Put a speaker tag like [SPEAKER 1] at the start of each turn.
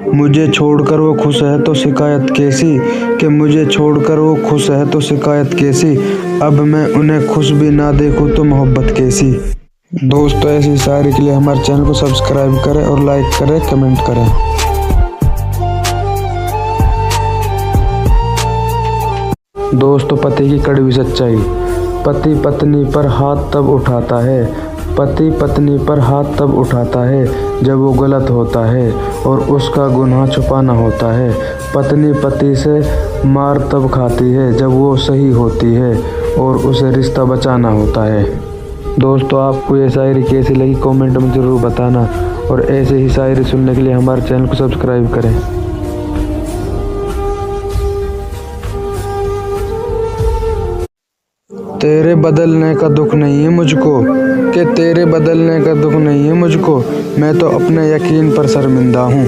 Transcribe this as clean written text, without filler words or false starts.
[SPEAKER 1] मुझे छोड़कर वो खुश है तो शिकायत कैसी, कि मुझे छोड़कर वो खुश है तो शिकायत कैसी, अब मैं उन्हें खुश भी ना देखूं तो मोहब्बत कैसी। दोस्तों ऐसी शायरी के लिए हमारे चैनल को सब्सक्राइब करें और लाइक करें, कमेंट करें। दोस्तों पति की कड़वी सच्चाई। पति पत्नी पर हाथ तब उठाता है, पति पत्नी पर हाथ तब उठाता है जब वो गलत होता है और उसका गुनाह छुपाना होता है। पत्नी पति से मार तब खाती है जब वो सही होती है और उसे रिश्ता बचाना होता है। दोस्तों आपको ये शायरी कैसी लगी कमेंट में ज़रूर बताना और ऐसे ही शायरी सुनने के लिए हमारे चैनल को सब्सक्राइब करें। तेरे बदलने का दुख नहीं है मुझको, कि तेरे बदलने का दुख नहीं है मुझको, मैं तो अपने यकीन पर शर्मिंदा हूँ।